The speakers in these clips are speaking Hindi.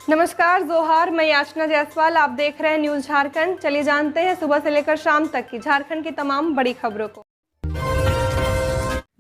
नमस्कार, जोहार। मैं याचना जायसवाल, आप देख रहे हैं न्यूज झारखंड। चलिए जानते हैं सुबह से लेकर शाम तक की झारखंड की तमाम बड़ी खबरों को।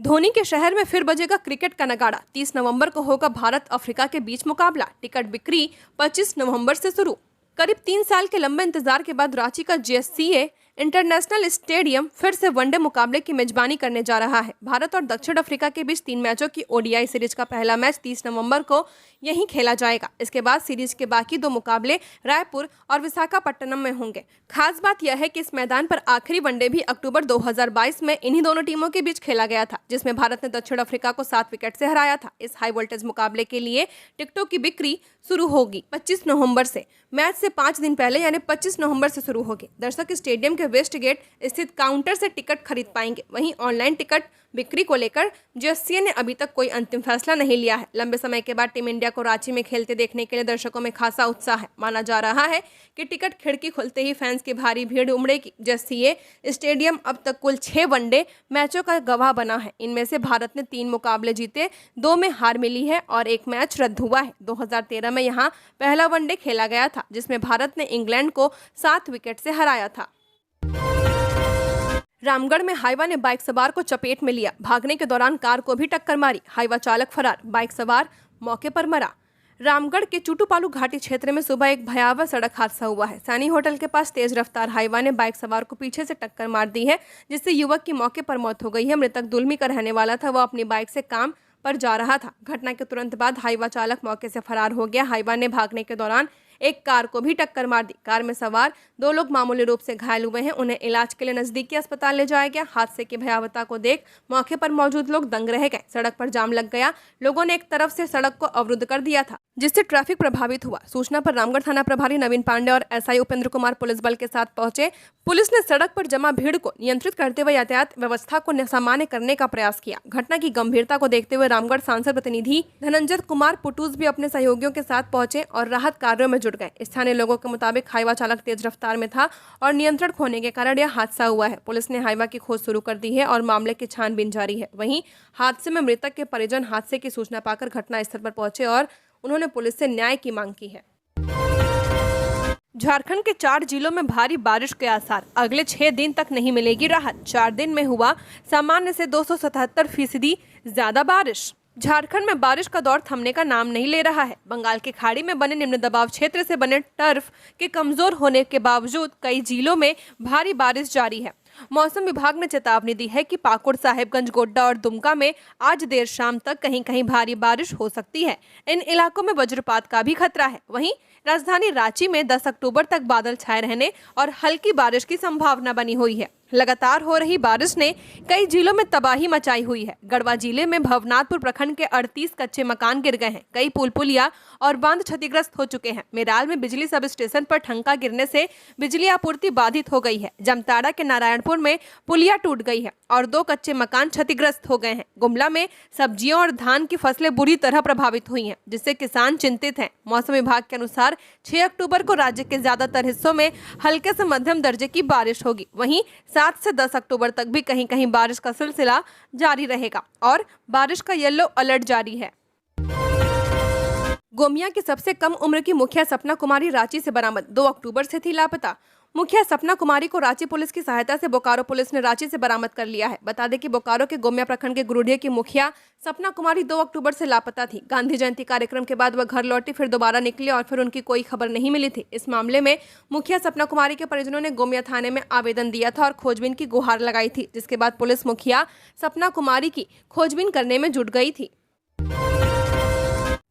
धोनी के शहर में फिर बजेगा क्रिकेट का नगाड़ा। 30 नवंबर को होगा भारत अफ्रीका के बीच मुकाबला। टिकट बिक्री 25 नवंबर से शुरू। करीब 3 साल के लंबे इंतजार के बाद रांची का JSCA इंटरनेशनल स्टेडियम फिर से वनडे मुकाबले की मेजबानी करने जा रहा है। भारत और दक्षिण अफ्रीका के बीच 3 मैचों की ODI सीरीज का पहला मैच 30 नवंबर को यहीं खेला जाएगा। इसके बाद सीरीज के बाकी 2 मुकाबले रायपुर और विशाखापट्टनम में होंगे। खास बात यह है कि इस मैदान पर आखिरी वनडे भी अक्टूबर 2022 में इन्हीं दोनों टीमों के बीच खेला गया था, जिसमें भारत ने दक्षिण अफ्रीका को 7 विकेट से हराया था। इस हाई वोल्टेज मुकाबले के लिए टिकटों की बिक्री शुरू होगी 25 नवंबर से। मैच से 5 दिन पहले यानी 25 नवंबर से शुरू होगी। दर्शक स्टेडियम के वेस्ट गेट स्थित काउंटर से टिकट खरीद पाएंगे। वहीं ऑनलाइन टिकट बिक्री को लेकर JSCA ने अभी तक कोई अंतिम फैसला नहीं लिया है। लंबे समय के बाद टीम इंडिया को रांची में खेलते देखने के लिए दर्शकों में खासा उत्साह है। माना जा रहा है कि टिकट खिड़की खुलते ही फैंस की भारी भीड़ उमड़ेगी। JSCA स्टेडियम अब तक कुल 6 वनडे मैचों का गवाह बना है। इनमें से भारत ने 3 मुकाबले जीते, 2 में हार मिली है और 1 मैच रद्द हुआ है। 2013 में यहाँ पहला वनडे खेला गया था, जिसमें भारत ने इंग्लैंड को 7 विकेट से हराया था। रामगढ़ में हाईवा ने बाइक सवार को चपेट में लिया। भागने के दौरान कार को भी टक्कर मारी। हाईवा चालक फरार, बाइक सवार मौके पर मरा। रामगढ़ के चुटूपालू घाटी क्षेत्र में सुबह एक भयावह सड़क हादसा हुआ है। सैनी होटल के पास तेज रफ्तार हाईवा ने बाइक सवार को पीछे से टक्कर मार दी है, जिससे युवक की मौके पर मौत हो गई है। मृतक दुलमी का रहने वाला था। वह अपनी बाइक से काम पर जा रहा था। घटना के तुरंत बाद हाईवा चालक मौके से फरार हो गया। हाईवा ने भागने के दौरान एक कार को भी टक्कर मार दी। कार में सवार 2 लोग मामूली रूप से घायल हुए हैं। उन्हें इलाज के लिए नजदीकी अस्पताल ले जाया गया। हादसे की भयावहता को देख मौके पर मौजूद लोग दंग रह गए। सड़क पर जाम लग गया। लोगों ने एक तरफ से सड़क को अवरुद्ध कर दिया था, जिससे ट्रैफिक प्रभावित हुआ। सूचना पर रामगढ़ थाना प्रभारी नवीन पांडे और SI उपेंद्र कुमार पुलिस बल के साथ पहुंचे। पुलिस ने सड़क पर जमा भीड़ को नियंत्रित करते हुए यातायात व्यवस्था को सामान्य करने का प्रयास किया। घटना की गंभीरता को देखते हुए रामगढ़ सांसद प्रतिनिधि धनंजय कुमार पुटूस भी अपने सहयोगियों के साथ पहुंचे और राहत कार्यों में जुट गए। स्थानीय लोगों के मुताबिक हाईवा चालक तेज रफ्तार में था और नियंत्रण खोने के कारण यह हादसा हुआ है। पुलिस ने हाईवा की खोज शुरू कर दी है और मामले की छानबीन जारी है। वहीं हादसे में मृतक के परिजन हादसे की सूचना पाकर घटनास्थल पर पहुंचे और उन्होंने पुलिस से न्याय की मांग की है। झारखंड के 4 जिलों में भारी बारिश के आसार। अगले 6 दिन तक नहीं मिलेगी राहत। 4 दिन में हुआ सामान्य से 277% ज्यादा बारिश। झारखंड में बारिश का दौर थमने का नाम नहीं ले रहा है। बंगाल की खाड़ी में बने निम्न दबाव क्षेत्र से बने टर्फ के कमजोर होने के बावजूद कई जिलों में भारी बारिश जारी है। मौसम विभाग ने चेतावनी दी है कि पाकुड़, साहेबगंज, गोड्डा और दुमका में आज देर शाम तक कहीं कहीं भारी बारिश हो सकती है। इन इलाकों में वज्रपात का भी खतरा है। वहीं राजधानी रांची में 10 अक्टूबर तक बादल छाए रहने और हल्की बारिश की संभावना बनी हुई है। लगातार हो रही बारिश ने कई जिलों में तबाही मचाई हुई है। गढ़वा जिले में भवनाथपुर प्रखंड के 38 कच्चे मकान गिर गए हैं। कई पुल पुलिया और बांध क्षतिग्रस्त हो चुके हैं। मेराल में बिजली सब स्टेशन पर ठनका गिरने से बिजली आपूर्ति बाधित हो गई है। जमताड़ा के नारायणपुर में पुलिया टूट गई है और 2 कच्चे मकान क्षतिग्रस्त हो गए हैं। गुमला में सब्जियों और धान की फसलें बुरी तरह प्रभावित हुई हैं, जिससे किसान चिंतित हैं। मौसम विभाग के अनुसार 6 अक्टूबर को राज्य के ज्यादातर हिस्सों में हल्के से मध्यम दर्जे की बारिश होगी। वहीं 7 से 10 अक्टूबर तक भी कहीं कहीं बारिश का सिलसिला जारी रहेगा और बारिश का येलो अलर्ट जारी है। गोमिया की सबसे कम उम्र की मुखिया सपना कुमारी रांची से बरामद। 2 अक्टूबर से थी लापता। मुखिया सपना कुमारी को रांची पुलिस की सहायता से बोकारो पुलिस ने रांची से बरामद कर लिया है। बता दें कि बोकारो के गोमिया प्रखंड के गुरुडिया की मुखिया सपना कुमारी 2 अक्टूबर से लापता थी। गांधी जयंती कार्यक्रम के बाद वह घर लौटी, फिर दोबारा निकली और फिर उनकी कोई खबर नहीं मिली थी। इस मामले में मुखिया सपना कुमारी के परिजनों ने गोमिया थाने में आवेदन दिया था और खोजबीन की गुहार लगाई थी, जिसके बाद पुलिस मुखिया सपना कुमारी की खोजबीन करने में जुट गई थी।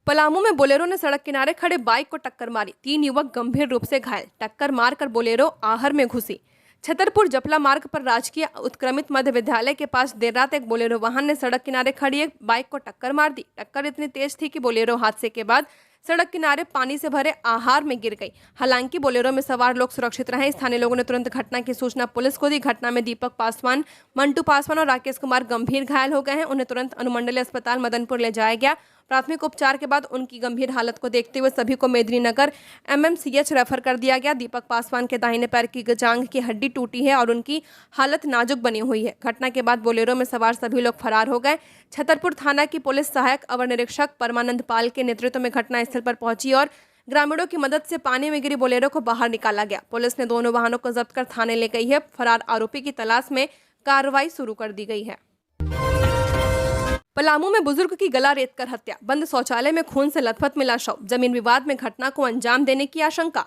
पलामू में बोलेरो ने सड़क किनारे खड़े बाइक को टक्कर मारी। 3 युवक गंभीर रूप से घायल। टक्कर मारकर बोलेरो आहर में घुसी। छतरपुर जपला मार्ग पर राजकीय उत्क्रमित मध्य विद्यालय के पास देर रात एक बोलेरो वाहन ने सड़क किनारे खड़ी एक बाइक को टक्कर मार दी। टक्कर इतनी तेज थी कि बोलेरो हादसे के बाद सड़क किनारे पानी से भरे आहार में गिर गई। हालांकि बोलेरो में सवार लोग सुरक्षित रहे। स्थानीय लोगों ने तुरंत घटना की सूचना पुलिस को दी। घटना में दीपक पासवान, मंटू पासवान और राकेश कुमार गंभीर घायल हो गए हैं। उन्हें तुरंत अनुमंडलीय अस्पताल मदनपुर ले जाया गया। प्राथमिक उपचार के बाद उनकी गंभीर हालत को देखते हुए सभी को मेदिनीनगर MMCH रेफर कर दिया गया। दीपक पासवान के दाहिने पैर की जांघ की हड्डी टूटी है और उनकी हालत नाजुक बनी हुई है। घटना के बाद बोलेरो में सवार सभी लोग फरार हो गए। छतरपुर थाना की पुलिस सहायक अवर निरीक्षक परमानंद पाल के नेतृत्व में घटनास्थल पर पहुंची और ग्रामीणों की मदद से पानी में गिरी बोलेरो को बाहर निकाला गया। पुलिस ने दोनों वाहनों को जब्त कर थाने ले गई है। फरार आरोपी की तलाश में कार्रवाई शुरू कर दी गई है। पलामू में बुजुर्ग की गला रेतकर हत्या, बंद शौचालय में खून से लथपथ मिला शव। जमीन विवाद में घटना को अंजाम देने की आशंका।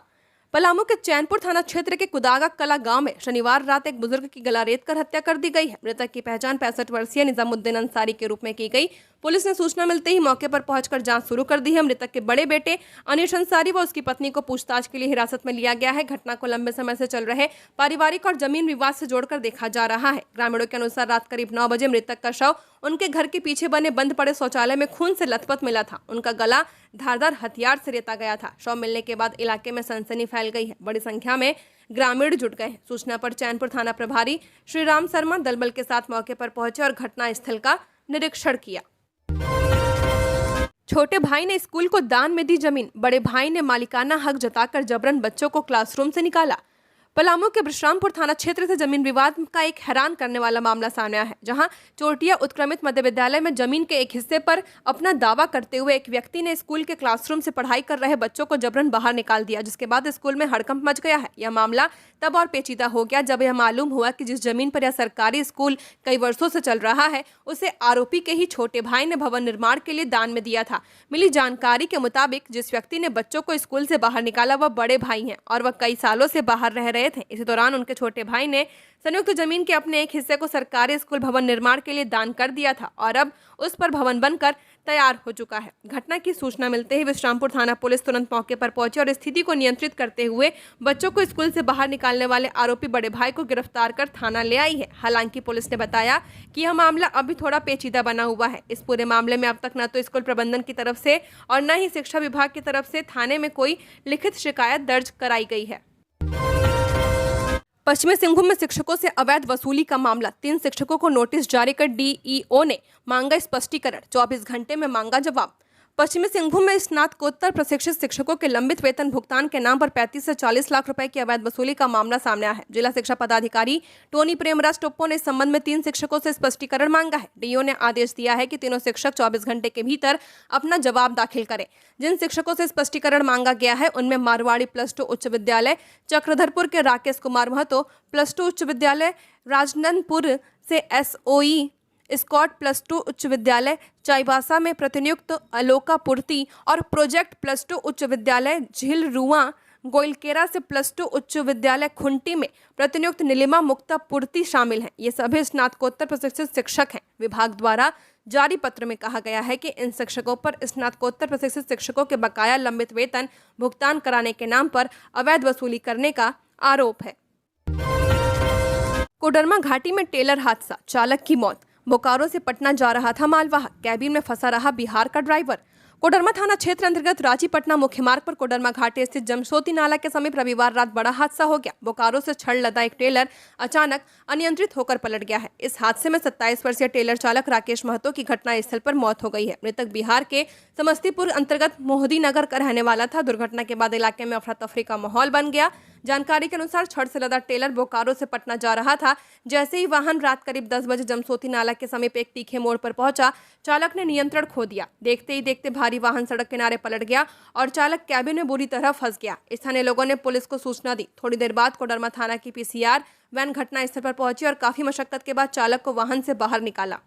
पलामू के चैनपुर थाना क्षेत्र के कुदागा कला गांव में शनिवार रात एक बुजुर्ग की गला रेतकर हत्या कर दी गई है। मृतक की पहचान 65 वर्षीय निजामुद्दीन अंसारी के रूप में की गई। पुलिस ने सूचना मिलते ही मौके पर पहुंचकर जांच शुरू कर दी है। मृतक के बड़े बेटे अनीश अंसारी व उसकी पत्नी को पूछताछ के लिए हिरासत में लिया गया है। घटना को लंबे समय से चल रहे पारिवारिक और जमीन विवाद से जोड़कर देखा जा रहा है। ग्रामीणों के अनुसार रात करीब 9 बजे मृतक का शव उनके घर के पीछे बने बंद पड़े शौचालय में खून से लथपथ मिला था। उनका गला धारदार हथियार से रेता गया था। शव मिलने के बाद इलाके में सनसनी फैल गई है। बड़ी संख्या में ग्रामीण जुट गए। सूचना पर चैनपुर थाना प्रभारी श्री राम शर्मा दलबल के साथ मौके पर पहुंचे और घटना स्थल का निरीक्षण किया। छोटे भाई ने स्कूल को दान में दी जमीन, बड़े भाई ने मालिकाना हक जताकर जबरन बच्चों को क्लासरूम से निकाला। पलामू के विश्रामपुर थाना क्षेत्र से जमीन विवाद का एक हैरान करने वाला मामला सामने आया है, जहां चोटिया उत्क्रमित मध्य विद्यालय में जमीन के एक हिस्से पर अपना दावा करते हुए एक व्यक्ति ने स्कूल के क्लासरूम से पढ़ाई कर रहे बच्चों को जबरन बाहर निकाल दिया, जिसके बाद स्कूल में हड़कंप मच गया है। यह मामला तब और पेचीदा हो गया जब यह मालूम हुआ कि जिस जमीन पर यह सरकारी स्कूल कई वर्षों से चल रहा है उसे आरोपी के ही छोटे भाई ने भवन निर्माण के लिए दान में दिया था। मिली जानकारी के मुताबिक जिस व्यक्ति ने बच्चों को स्कूल से बाहर निकाला वह बड़े भाई हैं और वह कई सालों से बाहर रह रहे थे। इसी दौरान उनके छोटे भाई ने संयुक्त जमीन के अपने एक हिस्से को सरकारी स्कूल भवन निर्माण के लिए दान कर दिया था और अब उस पर भवन बनकर तैयार हो चुका है। घटना की सूचना मिलते ही विश्रामपुर थाना पुलिस तुरंत मौके पर पहुंची और स्थिति को नियंत्रित करते हुए बच्चों को स्कूल से बाहर निकालने वाले आरोपी बड़े भाई को गिरफ्तार कर थाना ले आई है। हालांकि पुलिस ने बताया कि यह मामला अभी थोड़ा पेचीदा बना हुआ है। इस पूरे मामले में अब तक न तो स्कूल प्रबंधन की तरफ से और न ही शिक्षा विभाग की तरफ से थाने में कोई लिखित शिकायत दर्ज कराई गई है। पश्चिमी सिंहभूम में शिक्षकों से अवैध वसूली का मामला, 3 शिक्षकों को नोटिस जारी कर डीईओ ने मांगा स्पष्टीकरण, 24 घंटे में मांगा जवाब। पश्चिमी सिंहभूम में स्नातकोत्तर प्रशिक्षित शिक्षकों के लंबित वेतन भुगतान के नाम पर 35 से 40 लाख रुपए की अवैध वसूली का मामला सामने आया है। जिला शिक्षा पदाधिकारी टोनी प्रेमराज टोप्पो ने इस संबंध में 3 शिक्षकों से स्पष्टीकरण मांगा है। डीईओ ने आदेश दिया है कि तीनों शिक्षक 24 घंटे के भीतर अपना जवाब दाखिल करें। जिन शिक्षकों से स्पष्टीकरण मांगा गया है उनमें मारवाड़ी +2 उच्च विद्यालय चक्रधरपुर के राकेश कुमार महतो, +2 उच्च विद्यालय राजनंदपुर से SOE स्कॉट +2 उच्च विद्यालय चाईबासा में प्रतिनियुक्त अलोका पूर्ति और प्रोजेक्ट +2 उच्च विद्यालय झिलरुआ गोइलकेरा से +2 उच्च विद्यालय खुंटी में प्रतिनियुक्त नीलिमा मुक्ता पूर्ति शामिल हैं। ये सभी स्नातकोत्तर प्रशिक्षित शिक्षक हैं। विभाग द्वारा जारी पत्र में कहा गया है कि इन शिक्षकों पर स्नातकोत्तर प्रशिक्षित शिक्षकों के बकाया लंबित वेतन भुगतान कराने के नाम पर अवैध वसूली करने का आरोप है। कोडरमा घाटी में टेलर हादसा, चालक की मौत। बोकारो से पटना जा रहा था मालवाहक, कैबिन में फंसा रहा बिहार का ड्राइवर। कोडरमा थाना क्षेत्र अंतर्गत रांची पटना मुख्य मार्ग पर कोडरमा घाटी स्थित जमशोती नाला के समीप रविवार रात बड़ा हादसा हो गया। बोकारो से छड़ लदा एक टेलर अचानक अनियंत्रित होकर पलट गया है। इस हादसे में 27 वर्षीय टेलर चालक राकेश महतो की घटनास्थल पर मौत हो गई है। मृतक बिहार के समस्तीपुर अंतर्गत मोहदी नगर का रहने वाला था। दुर्घटना के बाद इलाके में अफरा तफरी का माहौल बन गया। जानकारी के अनुसार छड़ से लदा टेलर बोकारो से पटना जा रहा था। जैसे ही वाहन रात करीब 10 बजे जमशोती नाला के समीप एक तीखे मोड़ पर पहुंचा, चालक ने नियंत्रण खो दिया। देखते ही देखते भारी वाहन सड़क किनारे पलट गया और चालक कैबिन में बुरी तरह फंस गया। स्थानीय लोगों ने पुलिस को सूचना दी। थोड़ी देर बाद कोडरमा थाना की PCR वैन घटनास्थल पर पहुंची और काफी मशक्कत के बाद चालक को वाहन से बाहर निकाला।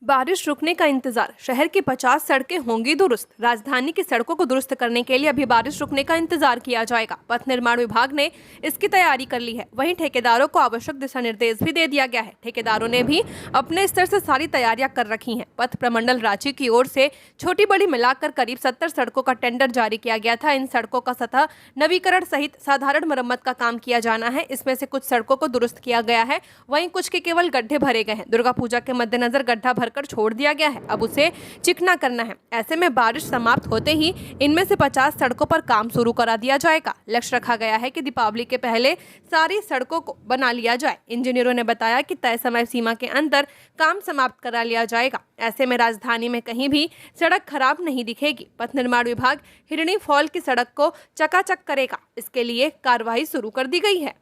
बारिश रुकने का इंतजार, शहर की 50 सड़कें होंगी दुरुस्त। राजधानी की सड़कों को दुरुस्त करने के लिए अभी बारिश रुकने का इंतजार किया जाएगा। पथ निर्माण विभाग ने इसकी तैयारी कर ली है। वहीं ठेकेदारों को आवश्यक दिशा निर्देश भी दे दिया गया है। ठेकेदारों ने भी अपने स्तर से सारी तैयारियां कर रखी हैं। पथ प्रमंडल रांची की ओर से छोटी बड़ी मिलाकर करीब 70 सड़कों का टेंडर जारी किया गया था। इन सड़कों का सतह नवीकरण सहित साधारण मरम्मत का काम किया जाना है। इसमें से कुछ सड़कों को दुरुस्त किया गया है, वहीं कुछ के केवल गड्ढे भरे गए हैं। दुर्गा पूजा के मद्देनजर गड्ढा भरकर छोड़ दिया गया है। अब उसे चिकना करना है। ऐसे में बारिश समाप्त होते ही इनमें से 50 सड़कों पर काम शुरू करा दिया जाएगा। लक्ष्य रखा गया है कि दीपावली के पहले सारी सड़कों को बना लिया जाए। इंजीनियरों ने बताया कि तय समय सीमा के अंदर काम समाप्त करा लिया जाएगा। ऐसे में राजधानी में कहीं भी सड़क खराब नहीं दिखेगी। पथ निर्माण विभाग हिरणी फॉल की सड़क को चकाचक करेगा। इसके लिए कार्रवाई शुरू कर दी गई है।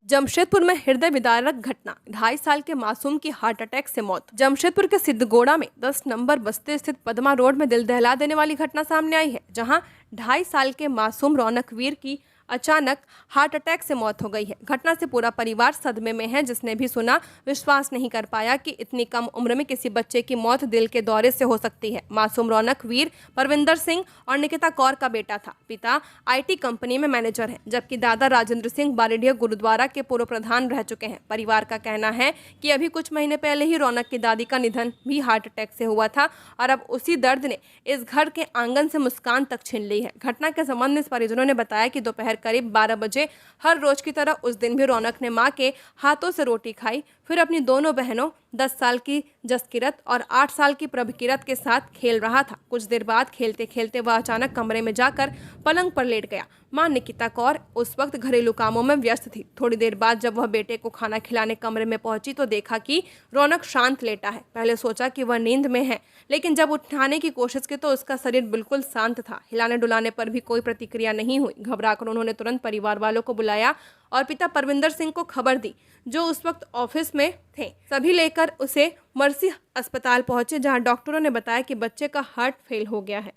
जमशेदपुर में हृदय विदारक घटना, 2.5 साल के मासूम की हार्ट अटैक से मौत। जमशेदपुर के सिद्धगोड़ा में 10 नंबर बस्ती स्थित पदमा रोड में दिल दहला देने वाली घटना सामने आई है, जहां 2.5 साल के मासूम रौनक वीर की अचानक हार्ट अटैक से मौत हो गई है। घटना से पूरा परिवार सदमे में है। जिसने भी सुना विश्वास नहीं कर पाया कि इतनी कम उम्र में किसी बच्चे की मौत दिल के दौरे से हो सकती है। मासूम रौनक वीर परविंदर सिंह और निकिता कौर का बेटा था। पिता IT कंपनी में मैनेजर है, जबकि दादा राजेंद्र सिंह बारेडिया गुरुद्वारा के पूर्व प्रधान रह चुके हैं। परिवार का कहना है कि अभी कुछ महीने पहले ही रौनक की दादी का निधन भी हार्ट अटैक से हुआ था और अब उसी दर्द ने इस घर के आंगन से मुस्कान तक छीन ली है। घटना के संबंध में परिजनों ने बताया कि दोपहर करीब 12 बजे हर रोज की तरह उस दिन भी रौनक ने मां के हाथों से रोटी खाई, फिर अपनी दोनों बहनों 10 साल की जसकिरत और 8 साल की प्रभकिरत के साथ खेल रहा था। कुछ देर बाद खेलते खेलते वह अचानक कमरे में जाकर पलंग पर लेट गया। मां निकिता कौर उस वक्त घरेलू कामों में व्यस्त थी। थोड़ी देर बाद जब वह बेटे को खाना खिलाने कमरे में पहुंची तो देखा कि रौनक शांत लेटा है। पहले सोचा कि वह नींद में है, लेकिन जब उठाने की कोशिश की तो उसका शरीर बिल्कुल शांत था। हिलाने डुलाने पर भी कोई प्रतिक्रिया नहीं हुई। घबराकर उन्होंने तुरंत परिवार वालों को बुलाया और पिता परविंदर सिंह को खबर दी, जो उस वक्त ऑफिस में थे। सभी लेकर उसे मर्सी अस्पताल पहुंचे, जहां डॉक्टरों ने बताया कि बच्चे का हार्ट फेल हो गया है।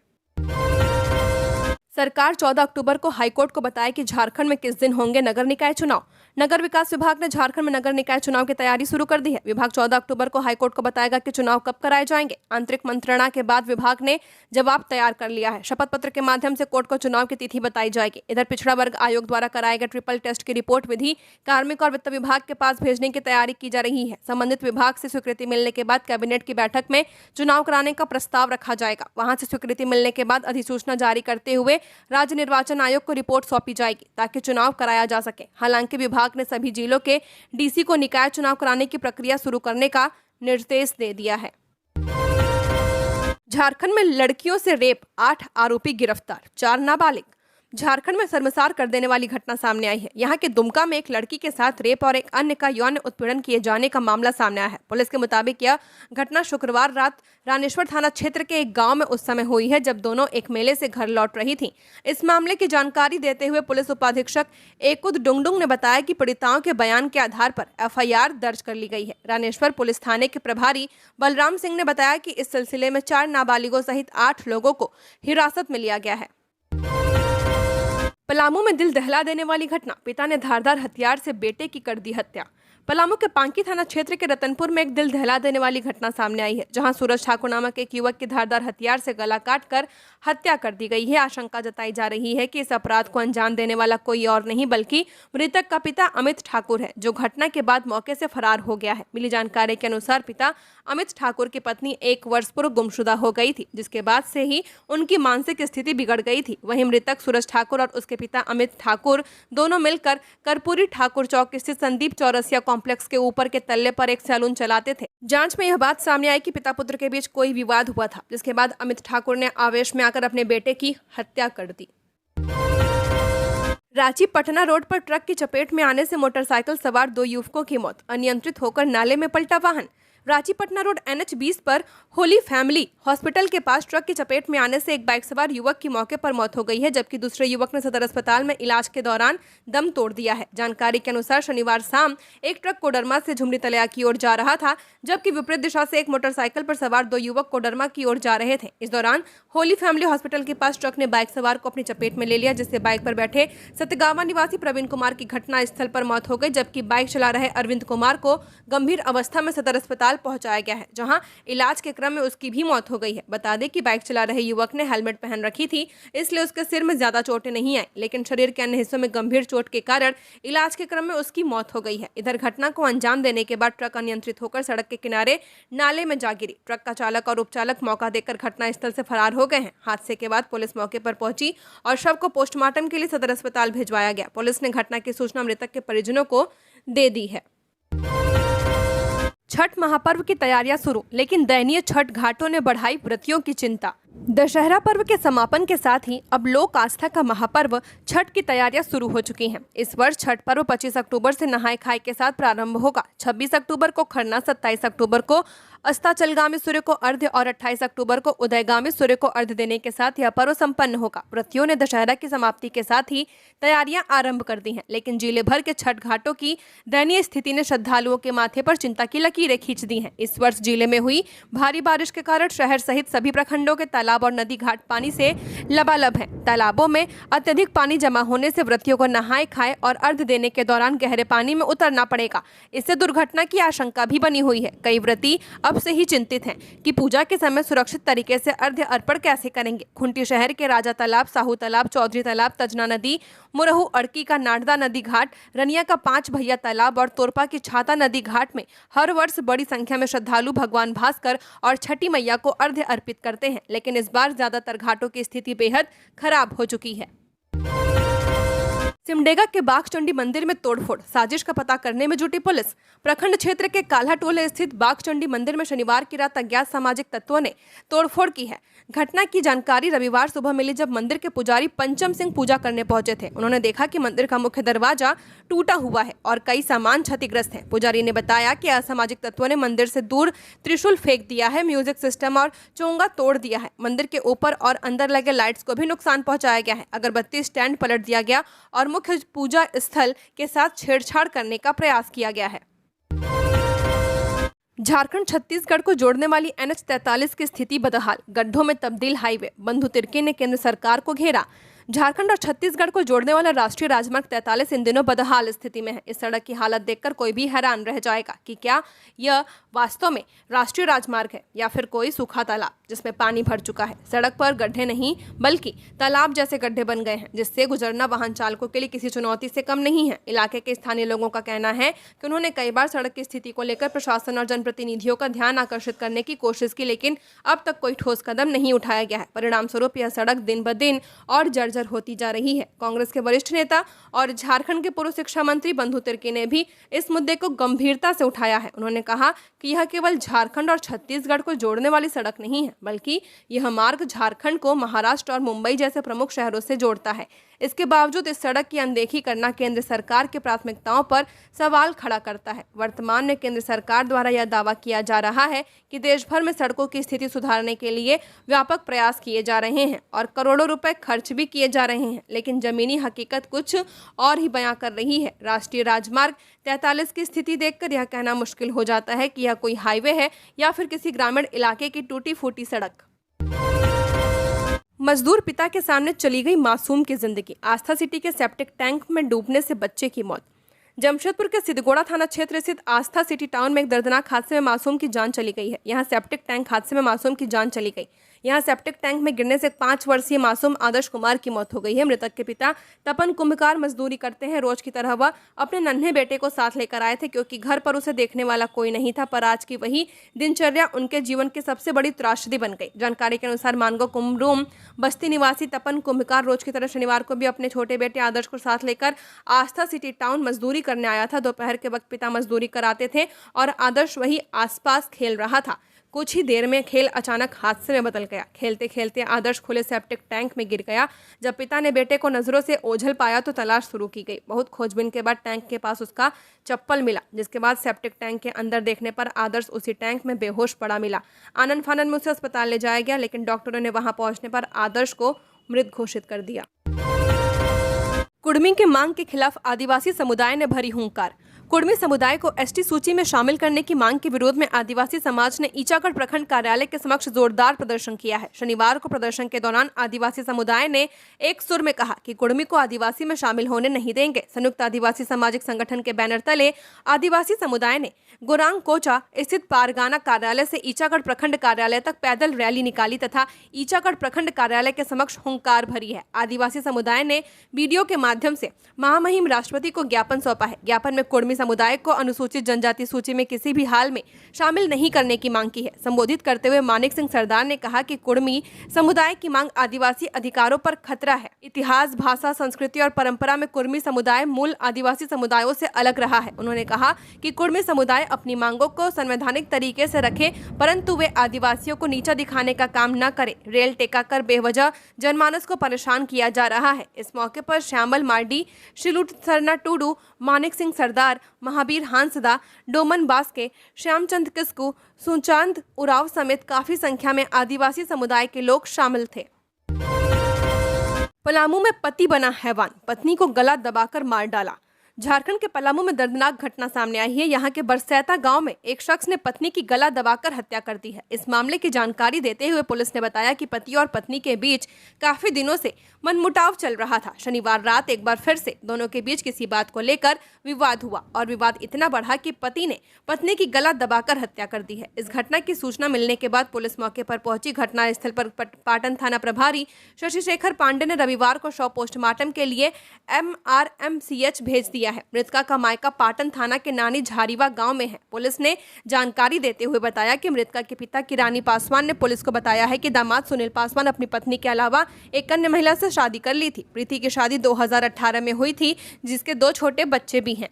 सरकार 14 अक्टूबर को हाईकोर्ट को बताया कि झारखंड में किस दिन होंगे नगर निकाय चुनाव। नगर विकास विभाग ने झारखंड में नगर निकाय चुनाव की तैयारी शुरू कर दी है। विभाग 14 अक्टूबर को हाईकोर्ट को बताएगा कि चुनाव कब कराए जाएंगे। आंतरिक मंत्रणा के बाद विभाग ने जवाब तैयार कर लिया है। शपथ पत्र के माध्यम से कोर्ट को चुनाव की तिथि बताई जाएगी। इधर पिछड़ा वर्ग आयोग द्वारा कराए गए ट्रिपल टेस्ट की रिपोर्ट विधि, कार्मिक और वित्त विभाग के पास भेजने की तैयारी की जा रही है। संबंधित विभाग से स्वीकृति मिलने के बाद कैबिनेट की बैठक में चुनाव कराने का प्रस्ताव रखा जाएगा। वहां से स्वीकृति मिलने के बाद अधिसूचना जारी करते हुए राज्य निर्वाचन आयोग को रिपोर्ट सौंपी जाएगी, ताकि चुनाव कराया जा सके। हालांकि विभाग ने सभी जिलों के DC को निकाय चुनाव कराने की प्रक्रिया शुरू करने का निर्देश दे दिया है। झारखंड में लड़कियों से रेप, 8 आरोपी गिरफ्तार, 4 नाबालिग। झारखंड में शर्मसार कर देने वाली घटना सामने आई है। यहाँ के दुमका में एक लड़की के साथ रेप और एक अन्य का यौन उत्पीड़न किए जाने का मामला सामने आया है। पुलिस के मुताबिक यह घटना शुक्रवार रात रानेश्वर थाना क्षेत्र के एक गांव में उस समय हुई है, जब दोनों एक मेले से घर लौट रही थीं। इस मामले की जानकारी देते हुए पुलिस उपाधीक्षक एकुद डुंगडुंग ने बताया कि पीड़िताओं के बयान के आधार पर FIR दर्ज कर ली गई है। रानेश्वर पुलिस थाने के प्रभारी बलराम सिंह ने बताया कि इस सिलसिले में 4 नाबालिगों सहित 8 लोगों को हिरासत में लिया गया है। पलामू में दिल दहला देने वाली घटना, पिता ने धारदार हथियार से बेटे की कर दी हत्या। पलामू के पांकी थाना क्षेत्र के रतनपुर में एक दिल दहला देने वाली घटना सामने आई है, जहां सूरज ठाकुर नामक एक युवक की धारदार हथियार से गला काटकर हत्या कर दी गई है। आशंका जताई जा रही है कि इस अपराध को अंजाम देने वाला कोई और नहीं बल्कि मृतक का पिता अमित ठाकुर है, जो घटना के बाद मौके से फरार हो गया है। मिली जानकारी के अनुसार पिता अमित ठाकुर की पत्नी 1 वर्ष पूर्व गुमशुदा हो गई थी, जिसके बाद से ही उनकी मानसिक स्थिति बिगड़ गई थी। वहीं मृतक सूरज ठाकुर और उसके पिता अमित ठाकुर दोनों मिलकर कर्पूरी ठाकुर चौक स्थित संदीप चौरसिया कॉम्प्लेक्स के ऊपर के तल्ले पर एक सैलून चलाते थे। जांच में यह बात सामने आई कि पिता पुत्र के बीच कोई विवाद हुआ था, जिसके बाद अमित ठाकुर ने आवेश में आकर अपने बेटे की हत्या कर दी। रांची पटना रोड पर ट्रक की चपेट में आने से मोटरसाइकिल सवार 2 युवकों की मौत, अनियंत्रित होकर नाले में पलटा वाहन। रांची पटना रोड NH 20 पर होली फैमिली हॉस्पिटल के पास ट्रक की चपेट में आने से एक बाइक सवार युवक की मौके पर मौत हो गई है, जबकि दूसरे युवक ने सदर अस्पताल में इलाज के दौरान दम तोड़ दिया है। जानकारी के अनुसार शनिवार शाम एक ट्रक कोडरमा से झुमरी तलैया की ओर जा रहा था, जबकि विपरीत दिशा से एक मोटरसाइकिल पर सवार 2 युवक कोडरमा की ओर जा रहे थे। इस दौरान होली फैमिली हॉस्पिटल के पास ट्रक ने बाइक सवार को अपनी चपेट में ले लिया, जिससे बाइक पर बैठे सतगावा निवासी प्रवीण कुमार की घटना स्थल पर मौत हो गई, जबकि बाइक चला रहे अरविंद कुमार को गंभीर अवस्था में सदर अस्पताल पहुंचाया गया है, जहां इलाज के क्रम में उसकी भी मौत हो गई है। बता दें कि बाइक चला रहे युवक ने हेलमेट पहन रखी थी, इसलिए उसके सिर में ज्यादा चोटें नहीं आई, लेकिन शरीर के अन्य हिस्सों में गंभीर चोट के कारण इलाज के क्रम में उसकी मौत हो गई है। इधर घटना को अंजाम देने के बाद ट्रक अनियंत्रित होकर सड़क के किनारे नाले में जा गिरी। ट्रक का चालक और उपचालक मौका देकर घटनास्थल से फरार हो गए हैं। हादसे के बाद पुलिस मौके पर पहुंची और शव को पोस्टमार्टम के लिए सदर अस्पताल भिजवाया गया। पुलिस ने घटना की सूचना मृतक के परिजनों को दे दी है। छठ महापर्व की तैयारियां शुरू, लेकिन दयनीय छठ घाटों ने बढ़ाई व्रतियों की चिंता। दशहरा पर्व के समापन के साथ ही अब लोक आस्था का महापर्व छठ की तैयारियां शुरू हो चुकी हैं। इस वर्ष छठ पर्व 25 अक्टूबर से नहाय खाए के साथ प्रारंभ होगा। 26 अक्टूबर को खरना, 27 अक्टूबर को अस्ताचलगामी सूर्य को अर्घ्य और 28 अक्टूबर को उदयगामी सूर्य को अर्घ्य देने के साथ यह पर्व संपन्न होगा। व्रतियों ने दशहरा की समाप्ति के साथ ही तैयारियां आरंभ कर दी हैं, लेकिन जिले भर के छठ घाटों की दयनीय स्थिति ने श्रद्धालुओं के माथे पर चिंता की लकीरें खींच दी हैं। इस वर्ष जिले में हुई भारी बारिश के कारण शहर सहित सभी प्रखंडों के तालाब और नदी घाट पानी से लबालब हैं। तालाबों में अत्यधिक पानी जमा होने से व्रतियों को नहाए खाए और अर्घ्य देने के दौरान गहरे पानी में उतरना पड़ेगा। इससे दुर्घटना की आशंका भी बनी हुई है। कई व्रती अब से ही चिंतित हैं कि पूजा के समय सुरक्षित तरीके से अर्घ्य अर्पण कैसे करेंगे। खुंटी शहर के राजा तालाब, साहू तालाब, चौधरी तालाब, तजना नदी, मुरहू अड़की का नाडदा नदी घाट, रनिया का 5 भैया तालाब और तोरपा की छाता नदी घाट में हर वर्ष बड़ी संख्या में श्रद्धालु भगवान भास्कर और छठी मैया को अर्घ्य अर्पित करते हैं, लेकिन इस बार ज्यादातर घाटों की स्थिति बेहद खराब हो चुकी है। सिमडेगा के बाघचंडी मंदिर में तोड़फोड़, साजिश का पता करने में जुटी पुलिस। प्रखंड क्षेत्र के काल्हा टोले स्थित बाघचंडी मंदिर में शनिवार की रात अज्ञात सामाजिक तत्वों ने तोड़फोड़ की है। घटना की जानकारी रविवार सुबह मिली जब मंदिर के पुजारी पंचम सिंह पूजा करने पहुंचे थे। उन्होंने देखा कि मंदिर का मुख्य दरवाजा टूटा हुआ है और कई सामान क्षतिग्रस्त है। पुजारी ने बताया कि असामाजिक तत्वों ने मंदिर से दूर त्रिशूल फेंक दिया है, म्यूजिक सिस्टम और चोंगा तोड़ दिया है। मंदिर के ऊपर और अंदर लगे लाइट्स को भी नुकसान पहुंचाया गया है। अगरबत्ती स्टैंड पलट दिया गया और मुख्य पूजा स्थल के साथ छेड़छाड़ करने का प्रयास किया गया है। झारखंड छत्तीसगढ़ को जोड़ने वाली NH 43 की स्थिति बदहाल, गड्ढों में तब्दील हाईवे। बंधु तिर्की ने केंद्र सरकार को घेरा। झारखंड और छत्तीसगढ़ को जोड़ने वाला राष्ट्रीय राजमार्ग 43 इन दिनों बदहाल स्थिति में है। इस सड़क की हालत देखकर कोई भी हैरान रह जाएगा कि क्या यह वास्तव में राष्ट्रीय राजमार्ग है या फिर कोई सूखा तालाब जिसमें पानी भर चुका है। सड़क पर गड्ढे नहीं बल्कि तालाब जैसे गड्ढे बन गए हैं, जिससे गुजरना वाहन चालकों के लिए किसी चुनौती से कम नहीं है। इलाके के स्थानीय लोगों का कहना है कि उन्होंने कई बार सड़क की स्थिति को लेकर प्रशासन और जनप्रतिनिधियों का ध्यान आकर्षित करने की कोशिश की, लेकिन अब तक कोई ठोस कदम नहीं उठाया गया है। परिणाम स्वरूप यह सड़क दिन ब दिन और जर्जर होती जा रही है। कांग्रेस के वरिष्ठ नेता और झारखंड के पूर्व शिक्षा मंत्री बंधु तिर्की ने भी इस मुद्दे को गंभीरता से उठाया है। उन्होंने कहा कि यह केवल झारखंड और छत्तीसगढ़ को जोड़ने वाली सड़क नहीं है, बल्कि यह मार्ग झारखंड को महाराष्ट्र और मुंबई जैसे प्रमुख शहरों से जोड़ता है। इसके बावजूद इस सड़क की अनदेखी करना केंद्र सरकार की प्राथमिकताओं पर सवाल खड़ा करता है। वर्तमान में केंद्र सरकार द्वारा यह दावा किया जा रहा है कि देश भर में सड़कों की स्थिति सुधारने के लिए व्यापक प्रयास किए जा रहे हैं और करोड़ों रुपए खर्च भी किए जा रहे हैं, लेकिन जमीनी हकीकत कुछ और ही बयां कर रही है। राष्ट्रीय राजमार्ग 43 की स्थिति देखकर यह कहना मुश्किल हो जाता है कि यह कोई हाईवे है या फिर किसी ग्रामीण इलाके की टूटी फूटी सड़क। मजदूर पिता के सामने चली गई मासूम की जिंदगी। आस्था सिटी के सेप्टिक टैंक में डूबने से बच्चे की मौत। जमशेदपुर के सिद्धगोड़ा थाना क्षेत्र स्थित आस्था सिटी टाउन में एक दर्दनाक हादसे में मासूम की जान चली गई है। यहाँ सेप्टिक टैंक हादसे में मासूम की जान चली गई। यहाँ सेप्टिक टैंक में गिरने से 5 वर्षीय मासूम आदर्श कुमार की मौत हो गई है। मृतक के पिता तपन कुंभकार मजदूरी करते हैं। रोज की तरह वह अपने नन्हे बेटे को साथ लेकर आए थे, क्योंकि घर पर उसे देखने वाला कोई नहीं था। पर आज की वही दिनचर्या उनके जीवन की सबसे बड़ी त्रासदी बन गई। जानकारी के अनुसार मानगो कुमरूम बस्ती निवासी तपन कुंभकार रोज की तरह शनिवार को भी अपने छोटे बेटे आदर्श को साथ लेकर आस्था सिटी टाउन मजदूरी करने आया था। दोपहर के वक्त पिता मजदूरी कराते थे और आदर्श वही आसपास खेल रहा था। कुछ ही देर में खेल अचानक हादसे में बदल गया। खेलते खेलते आदर्श खुले सेप्टिक टैंक में गिर गया। जब पिता ने बेटे को नजरों से ओझल पाया तो तलाश शुरू की गई। बहुत खोजबीन के बाद टैंक के पास उसका चप्पल मिला, जिसके बाद सेप्टिक टैंक के अंदर देखने पर आदर्श उसी टैंक में बेहोश पड़ा मिला। आनन फानन में उसे अस्पताल ले जाया गया, लेकिन डॉक्टरों ने वहां पहुंचने पर आदर्श को मृत घोषित कर दिया। कुड़मी के मांग के खिलाफ आदिवासी समुदाय ने भरी हुंकार। कुड़मी समुदाय को एसटी सूची में शामिल करने की मांग के विरोध में आदिवासी समाज ने ईचागढ़ प्रखंड कार्यालय के समक्ष जोरदार प्रदर्शन किया है। शनिवार को प्रदर्शन के दौरान आदिवासी समुदाय ने एक सुर में कहा कि कुड़मी को आदिवासी में शामिल होने नहीं देंगे। संयुक्त आदिवासी सामाजिक संगठन के बैनर तले आदिवासी समुदाय ने गोरांग कोचा स्थित पारगाना कार्यालय से ईचागढ़ प्रखंड कार्यालय तक पैदल रैली निकाली तथा ईचागढ़ प्रखंड कार्यालय के समक्ष हुंकार भरी है। आदिवासी समुदाय ने वीडियो के माध्यम से महामहिम राष्ट्रपति को ज्ञापन सौंपा है। ज्ञापन में कुड़मी समुदाय को अनुसूचित जनजाति सूची में किसी भी हाल में शामिल नहीं करने की मांग की है। संबोधित करते हुए मानिक सिंह सरदार ने कहा कि कुड़मी समुदाय की मांग आदिवासी अधिकारों पर खतरा है। इतिहास, भाषा, संस्कृति और परंपरा में कुड़मी समुदाय मूल आदिवासी समुदायों से अलग रहा है। उन्होंने कहा कि कुड़मी समुदाय अपनी मांगों को संवैधानिक तरीके से रखे, परंतु वे आदिवासियों को नीचा दिखाने का काम न करें। रेल टेका कर बेवजह जनमानस को परेशान किया जा रहा है। इस मौके पर श्यामल मार्डी, शिलूट सरना टूडू, मानिक सिंह सरदार, महावीर हांसदा, डोमन बास्के, श्यामचंद किस्कू, सुचांद उराव समेत काफी संख्या में आदिवासी समुदाय के लोग शामिल थे। पलामू में पति बना हैवान, पत्नी को गला दबाकर मार डाला। झारखंड के पलामू में दर्दनाक घटना सामने आई है। यहाँ के बरसैता गांव में एक शख्स ने पत्नी की गला दबाकर हत्या कर दी है। इस मामले की जानकारी देते हुए पुलिस ने बताया कि पति और पत्नी के बीच काफी दिनों से मनमुटाव चल रहा था। शनिवार रात एक बार फिर से दोनों के बीच किसी बात को लेकर विवाद हुआ और विवाद इतना बढ़ा कि पति ने पत्नी की गला दबाकर हत्या कर दी है। इस घटना की सूचना मिलने के बाद पुलिस मौके पर पहुंची। घटनास्थल पर पाटन थाना प्रभारी शशि शेखर पांडे ने रविवार को शव पोस्टमार्टम के लिए MRMCH भेज दिया है। मृतका का मायका पाटन थाना के नानी झारीवा गांव में है। पुलिस ने जानकारी देते हुए बताया कि मृतका के पिता किरानी पासवान ने पुलिस को बताया है कि दामाद सुनील पासवान अपनी पत्नी के अलावा एक अन्य महिला से शादी कर ली थी। प्रीति की शादी 2018 में हुई थी, जिसके 2 छोटे बच्चे भी हैं।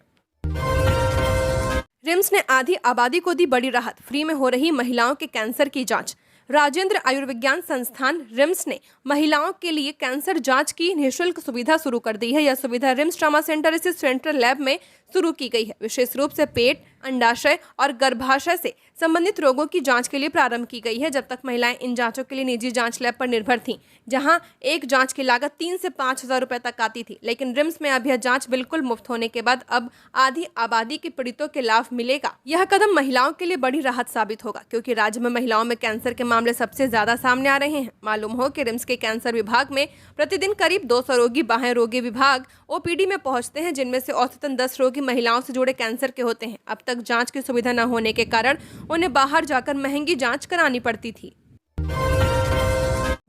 रिम्स ने आधी आबादी को दी बड़ी राहत, फ्री में हो रही महिलाओं के कैंसर की जांच। राजेंद्र आयुर्विज्ञान संस्थान रिम्स ने महिलाओं के लिए कैंसर जांच की निःशुल्क सुविधा शुरू कर दी है। यह सुविधा रिम्स ट्रॉमा सेंटर स्थित सेंट्रल लैब में शुरू की गई है। विशेष रूप से पेट, अंडाशय और गर्भाशय से संबंधित रोगों की जांच के लिए प्रारंभ की गई है। जब तक महिलाएं इन जांचों के लिए निजी जांच लैब पर निर्भर थीं, जहां एक जांच की लागत 3 से 5 हजार रुपए तक आती थी, लेकिन रिम्स में अब यह जांच बिल्कुल मुफ्त होने के बाद अब आधी आबादी के पीड़ितों के लाभ मिलेगा। यह कदम महिलाओं के लिए बड़ी राहत साबित होगा, क्योंकि राज्य में महिलाओं में कैंसर के मामले सबसे ज्यादा सामने आ रहे हैं। मालूम हो कि रिम्स के कैंसर विभाग में प्रतिदिन करीब 200 रोगी बाह्य रोगी विभाग OPD में पहुंचते हैं, जिनमें से औसतन 10 रोगी महिलाओं से जुड़े कैंसर के होते हैं। अब तक जांच की सुविधा न होने के कारण उन्हें बाहर जाकर महंगी जांच करानी पड़ती थी।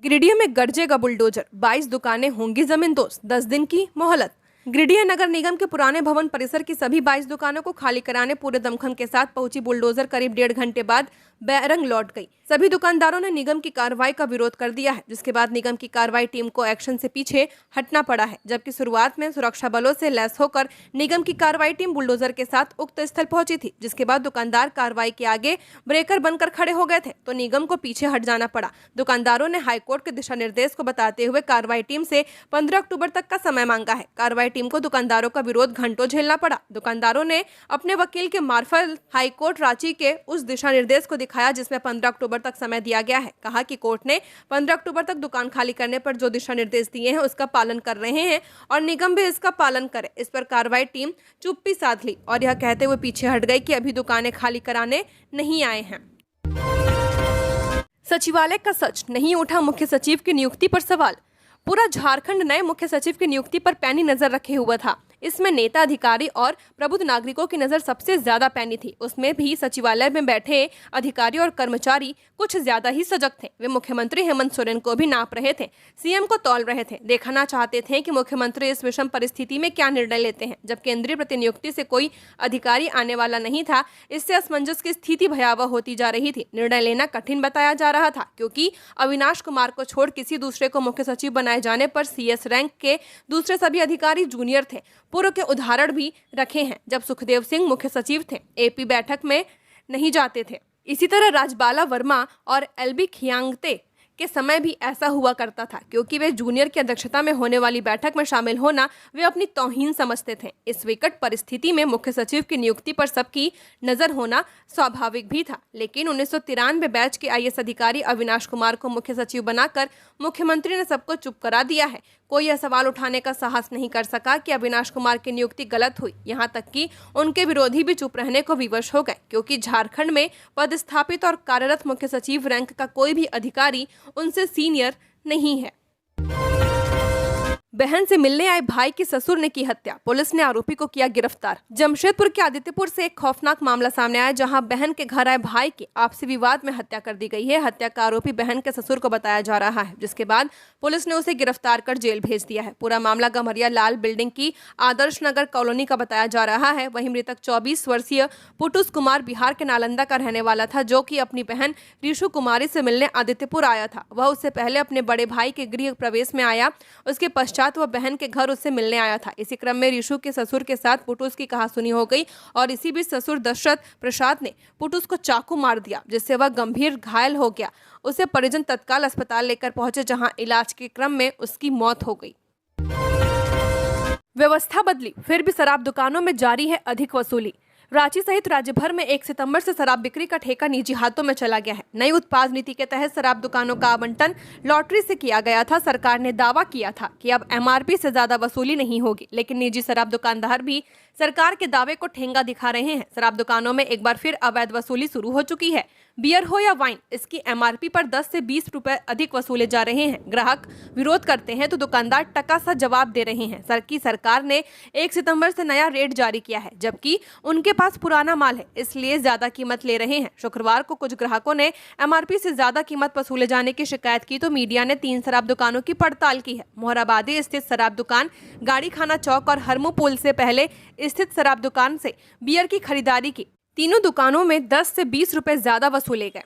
गिरिडीह में गरजेगा बुलडोजर, 22 दुकानें होंगी जमींदोज, 10 दिन की मोहलत। गिरिडीह नगर निगम के पुराने भवन परिसर की सभी 22 दुकानों को खाली कराने पूरे दमखम के साथ पहुंची बुलडोजर करीब 1.5 घंटे बाद बैरंग लौट गई। सभी दुकानदारों ने निगम की कार्रवाई का विरोध कर दिया है, जिसके बाद निगम की कार्रवाई टीम को एक्शन से पीछे हटना पड़ा है। जबकि शुरुआत में सुरक्षा बलों से लैस होकर निगम की कार्रवाई टीम बुलडोजर के साथ उक्त स्थल पहुंची थी, जिसके बाद दुकानदार कार्रवाई के आगे ब्रेकर बनकर खड़े हो गए थे, तो निगम को पीछे हट जाना पड़ा। दुकानदारों ने हाईकोर्ट के दिशा निर्देश को बताते हुए कार्रवाई टीम से 15 अक्टूबर तक का समय मांगा है। कार्रवाई टीम को दुकानदारों का विरोध घंटों झेलना पड़ा। दुकानदारों ने अपने वकील के मार्फत हाईकोर्ट रांची के उस दिशा निर्देश को दिखाया जिसमें 15 अक्टूबर तक समय दिया गया है। कहा कि कोर्ट ने 15 अक्टूबर तक दुकान खाली करने पर जो दिशा निर्देश दिए हैं उसका पालन कर रहे हैं और निगम भी इसका पालन करे। इस पर कार्रवाई टीम चुप्पी साध ली और यह कहते हुए पीछे हट गई कि अभी दुकानें खाली कराने नहीं आए हैं। सचिवालय का सच, नहीं उठा मुख्य सचिव की नियुक्ति पर सवाल। पूरा झारखंड नए मुख्य सचिव की नियुक्ति पर पैनी नजर रखे हुआ था। इसमें नेता, अधिकारी और प्रबुद्ध नागरिकों की नजर सबसे ज्यादा पैनी थी। उसमें भी सचिवालय में बैठे अधिकारी और कर्मचारी कुछ ज्यादा ही सजग थे। वे मुख्यमंत्री हेमंत सोरेन को भी नाप रहे थे, सीएम को तौल रहे थे, देखना चाहते थे कि मुख्यमंत्री इस विषम परिस्थिति में क्या निर्णय लेते हैं। जब केंद्रीय प्रतिनियुक्ति से कोई अधिकारी आने वाला नहीं था, इससे असमंजस की स्थिति भयावह होती जा रही थी। निर्णय लेना कठिन बताया जा रहा था, क्योंकि अविनाश कुमार को छोड़ किसी दूसरे को मुख्य सचिव बनाए जाने पर CS रैंक के दूसरे सभी अधिकारी जूनियर थे। पूर्व के उदाहरण भी रखे हैं, जब सुखदेव सिंह मुख्य सचिव थे, AP बैठक में नहीं जाते थे। इसी तरह राजबाला वर्मा और LB खियांगते के समय भी ऐसा हुआ करता था, क्योंकि वे जूनियर की अध्यक्षता में होने वाली बैठक में शामिल होना वे अपनी तौहीन समझते थे। इस विकट परिस्थिति में मुख्य सचिव की नियुक्ति पर सबकी नजर होना स्वाभाविक भी था, लेकिन 1993 बैच के IAS अधिकारी अविनाश कुमार को मुख्य सचिव बनाकर मुख्यमंत्री ने सबको चुप करा दिया है। कोई यह सवाल उठाने का साहस नहीं कर सका कि अविनाश कुमार की नियुक्ति गलत हुई। यहाँ तक कि उनके विरोधी भी चुप रहने को विवश हो गए, क्योंकि झारखंड में पदस्थापित और कार्यरत मुख्य सचिव रैंक का कोई भी अधिकारी उनसे सीनियर नहीं है। बहन से मिलने आए भाई की ससुर ने की हत्या, पुलिस ने आरोपी को किया गिरफ्तार। जमशेदपुर के आदित्यपुर से एक खौफनाक मामला सामने आया, जहां बहन के घर आए भाई की आपसी विवाद में हत्या कर दी गई है। हत्या का आरोपी बहन के ससुर को बताया जा रहा है, जिसके बाद पुलिस ने उसे गिरफ्तार कर जेल भेज दिया है। पूरा मामला गमरिया लाल बिल्डिंग की आदर्श नगर कॉलोनी का बताया जा रहा है। वहीं मृतक 24 वर्षीय पुटुस कुमार बिहार के नालंदा का रहने वाला था, जो कि अपनी बहन ऋषु कुमारी से मिलने आदित्यपुर आया था। वह उससे पहले अपने बड़े भाई के गृह प्रवेश में आया। उसके पश्चात रात वह बहन के घर उससे मिलने आया था। इसी क्रम में ऋषु के ससुर के साथ पुटुस की कहासुनी हो गई और इसी बीच ससुर दशरथ प्रसाद ने पुटुस को चाकू मार दिया, जिससे वह गंभीर घायल हो गया। उसे परिजन तत्काल अस्पताल लेकर पहुंचे, जहां इलाज के क्रम में उसकी मौत हो गई। व्यवस्था बदली, फिर भी शराब दुकानों में जारी है अधिक वसूली। रांची सहित राज्य भर में 1 सितंबर से शराब बिक्री का ठेका निजी हाथों में चला गया है। नई उत्पाद नीति के तहत शराब दुकानों का आवंटन लॉटरी से किया गया था। सरकार ने दावा किया था कि अब एमआरपी से ज्यादा वसूली नहीं होगी, लेकिन निजी शराब दुकानदार भी सरकार के दावे को ठेंगा दिखा रहे हैं। शराब दुकानों में एक बार फिर अवैध वसूली शुरू हो चुकी है। बियर हो या वाइन, इसकी एमआरपी पर 10 से 20 रुपए अधिक वसूले जा रहे हैं। ग्राहक विरोध करते हैं तो दुकानदार टका सा जवाब दे रहे हैं। सरकार ने 1 सितंबर से नया रेट जारी किया है, जबकि उनके पास पुराना माल है, इसलिए ज्यादा कीमत ले रहे हैं। शुक्रवार को कुछ ग्राहकों ने एमआरपी से ज्यादा कीमत वसूले जाने की शिकायत की तो मीडिया ने 3 शराब दुकानों की पड़ताल की है। मोहराबादी स्थित शराब दुकान, गाड़ी खाना चौक और हरमू पुल से पहले स्थित शराब दुकान से बियर की खरीदारी की। तीनों दुकानों में 10 से 20 रुपए ज्यादा वसूले गए।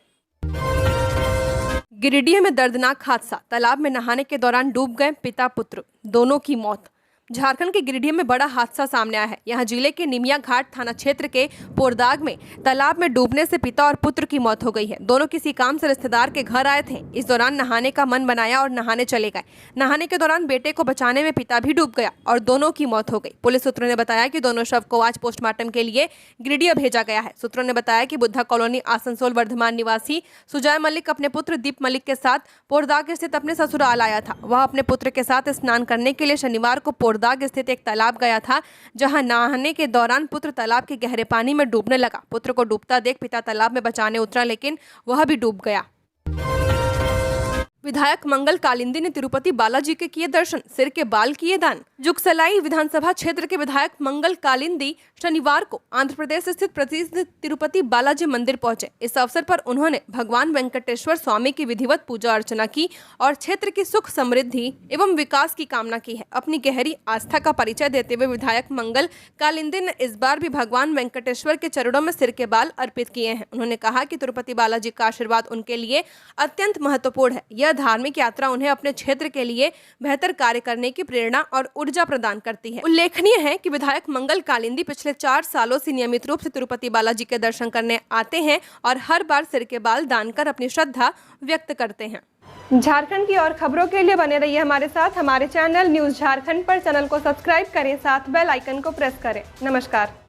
गिरिडीह में दर्दनाक हादसा, तालाब में नहाने के दौरान डूब गए पिता पुत्र, दोनों की मौत। झारखंड के गिरिडीह में बड़ा हादसा सामने आया है। यहाँ जिले के निमिया घाट थाना क्षेत्र के पोरदाग में तालाब में डूबने से पिता और पुत्र की मौत हो गई है। दोनों किसी काम से रिश्तेदार के घर आए थे। इस दौरान नहाने का मन बनाया और नहाने चले गए। नहाने के दौरान बेटे को बचाने में पिता भी डूब गया और दोनों की मौत हो गई। पुलिस सूत्रों ने बताया कि दोनों शव को आज पोस्टमार्टम के लिए गिरिडीह भेजा गया है। सूत्रों ने बताया कि बुद्धा कॉलोनी आसनसोल वर्धमान निवासी सुजय मलिक अपने पुत्र दीप मलिक के साथ पोरदाग स्थित अपने ससुराल आया था। वह अपने पुत्र के साथ स्नान करने के लिए शनिवार को पोरदाग स्थित एक तालाब गया था, जहां नहाने के दौरान पुत्र तालाब के गहरे पानी में डूबने लगा। पुत्र को डूबता देख पिता तालाब में बचाने उतरा, लेकिन वह भी डूब गया। विधायक मंगल कालिंदी ने तिरुपति बालाजी के किए दर्शन, सिर के बाल किए दान। जुगसलाई विधानसभा क्षेत्र के विधायक मंगल कालिंदी शनिवार को आंध्र प्रदेश स्थित प्रसिद्ध तिरुपति बालाजी मंदिर पहुंचे। इस अवसर पर उन्होंने भगवान वेंकटेश्वर स्वामी की विधिवत पूजा अर्चना की और क्षेत्र की सुख समृद्धि एवं विकास की कामना की है। अपनी गहरी आस्था का परिचय देते हुए विधायक मंगल कालिंदी ने इस बार भी भगवान वेंकटेश्वर के चरणों में सिर के बाल अर्पित किए हैं। उन्होंने कहा कि तिरुपति बालाजी का आशीर्वाद उनके लिए अत्यंत महत्वपूर्ण है। यह धार्मिक यात्रा उन्हें अपने क्षेत्र के लिए बेहतर कार्य करने की प्रेरणा और ऊर्जा प्रदान करती है। उल्लेखनीय है कि विधायक मंगल कालिंदी पिछले 4 सालों से नियमित रूप से तिरुपति बालाजी के दर्शन करने आते हैं और हर बार सिर के बाल दान कर अपनी श्रद्धा व्यक्त करते हैं। झारखंड की और खबरों के लिए बने रहिए हमारे साथ। हमारे चैनल न्यूज झारखंड पर चैनल को सब्सक्राइब करें, साथ बेल आइकन को प्रेस करें। नमस्कार।